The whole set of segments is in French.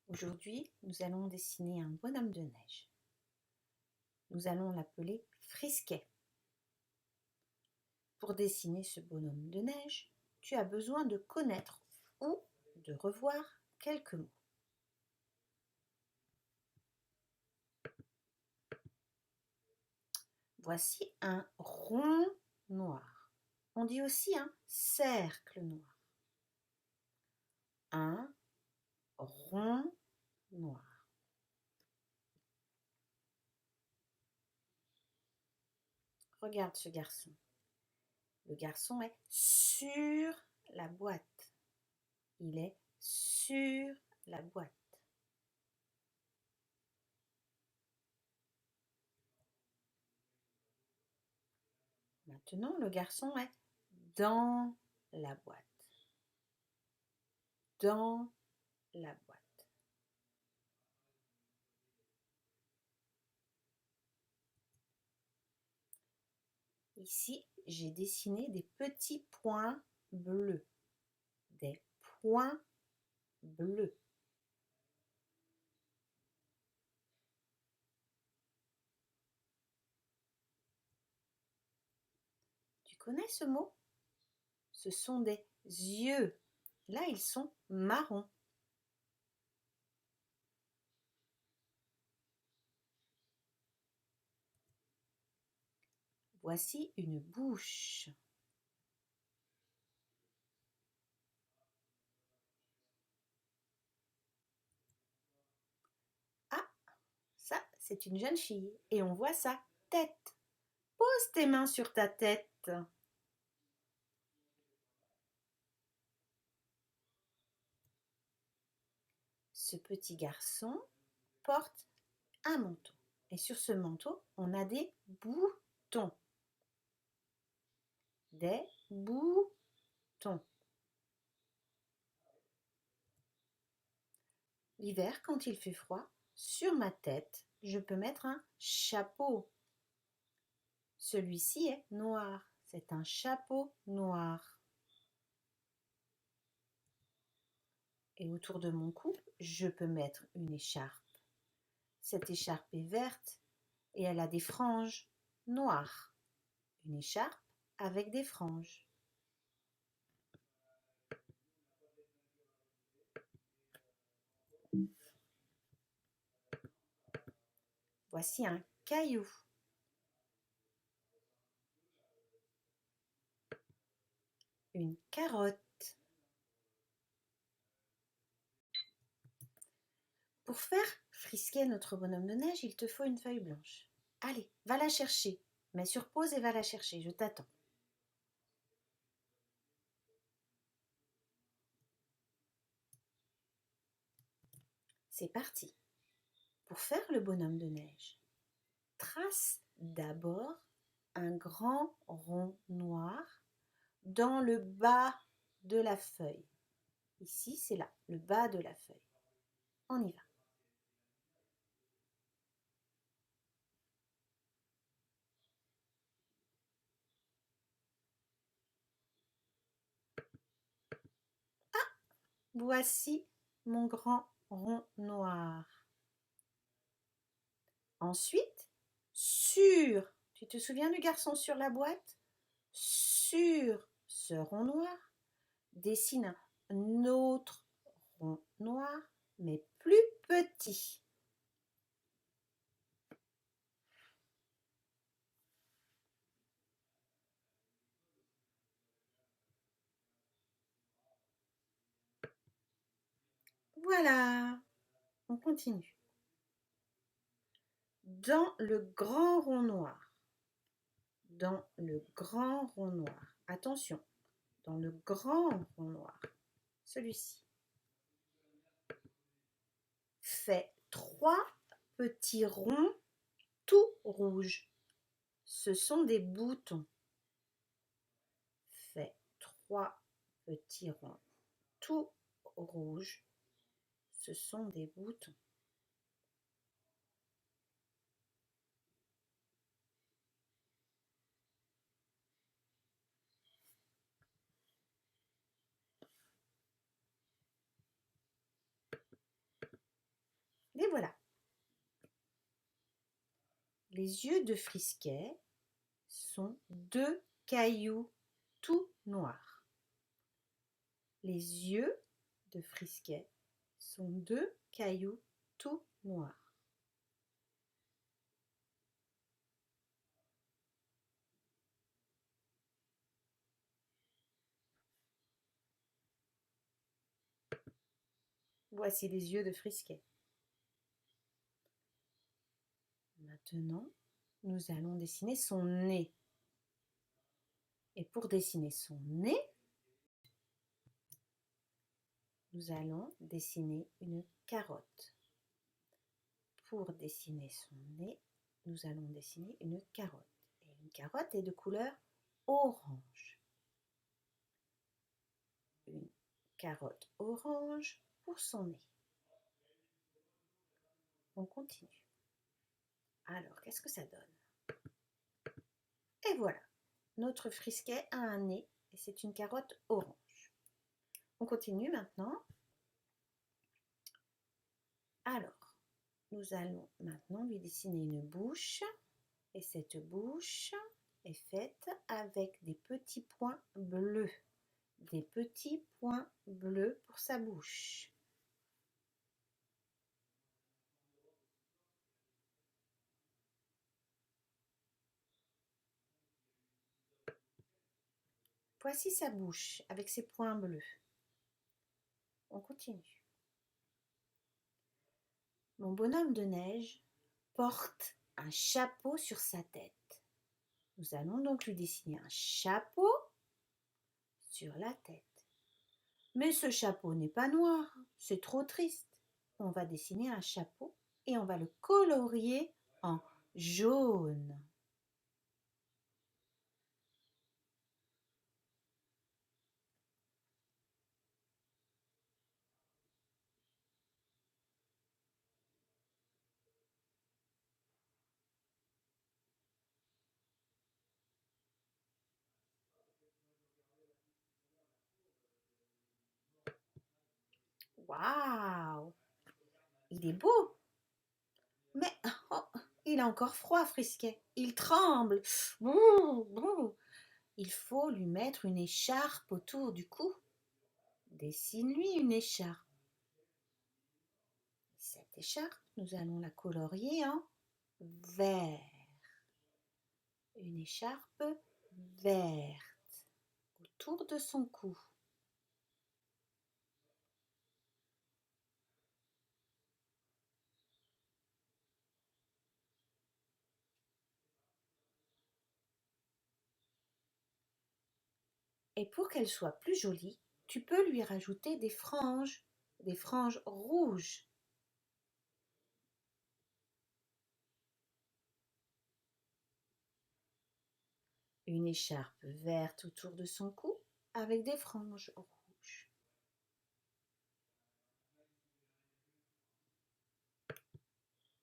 Aujourd'hui, nous allons dessiner un bonhomme de neige. Nous allons l'appeler Frisquet. Pour dessiner ce bonhomme de neige, tu as besoin de connaître ou de revoir quelques mots. Voici un rond noir. On dit aussi un cercle noir. Un rond noir. Regarde ce garçon. Le garçon est sur la boîte. Il est sur la boîte. Maintenant, le garçon est dans la boîte. Dans la boîte. Ici, j'ai dessiné des petits points bleus. Des points bleus. Tu connais ce mot? Ce sont des yeux. Là, ils sont marrons. Voici une bouche. Ah, ça, c'est une jeune fille et on voit sa tête. Pose tes mains sur ta tête. Ce petit garçon porte un manteau. Et sur ce manteau, on a des boutons. Des boutons. L'hiver, quand il fait froid, sur ma tête, je peux mettre un chapeau. Celui-ci est noir. C'est un chapeau noir. Et autour de mon cou, je peux mettre une écharpe. Cette écharpe est verte et elle a des franges noires. Une écharpe avec des franges. Voici un caillou. Une carotte. Pour faire frisquer notre bonhomme de neige, il te faut une feuille blanche. Allez, va la chercher. Mets sur pause et va la chercher, je t'attends. C'est parti. Pour faire le bonhomme de neige, trace d'abord un grand rond noir dans le bas de la feuille. Ici, c'est là, le bas de la feuille. On y va. Voici mon grand rond noir. Ensuite, tu te souviens du garçon sur la boîte? Sur ce rond noir, dessine un autre rond noir, mais plus petit. Voilà, on continue. Dans le grand rond noir, attention, dans le grand rond noir, celui-ci, fais 3 petits ronds tout rouges. Ce sont des boutons. Fais 3 petits ronds tout rouges. Ce sont des boutons. Les yeux de Frisquet sont 2 cailloux tout noirs. Les yeux de Frisquet sont 2 cailloux tout noirs. Voici les yeux de Frisquet. Maintenant, nous allons dessiner son nez. Et pour dessiner son nez, nous allons dessiner une carotte. Pour dessiner son nez, nous allons dessiner une carotte. Et une carotte est de couleur orange. Une carotte orange pour son nez. On continue. Alors, qu'est-ce que ça donne? Et voilà, notre Frisquet a un nez et c'est une carotte orange. On continue maintenant. Alors, nous allons maintenant lui dessiner une bouche et cette bouche est faite avec des petits points bleus. Des petits points bleus pour sa bouche. Voici sa bouche avec ses points bleus. On continue. Mon bonhomme de neige porte un chapeau sur sa tête. Nous allons donc lui dessiner un chapeau sur la tête. Mais ce chapeau n'est pas noir, c'est trop triste. On va dessiner un chapeau et on va le colorier en jaune. Waouh! Il est beau! Mais oh, il a encore froid, Frisquet. Il tremble. Bouh, bouh. Il faut lui mettre une écharpe autour du cou. Dessine-lui une écharpe. Cette écharpe, nous allons la colorier en vert. Une écharpe verte autour de son cou. Et pour qu'elle soit plus jolie, tu peux lui rajouter des franges rouges. Une écharpe verte autour de son cou avec des franges rouges.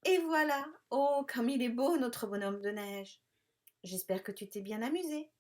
Et voilà! Oh, comme il est beau notre bonhomme de neige! J'espère que tu t'es bien amusé.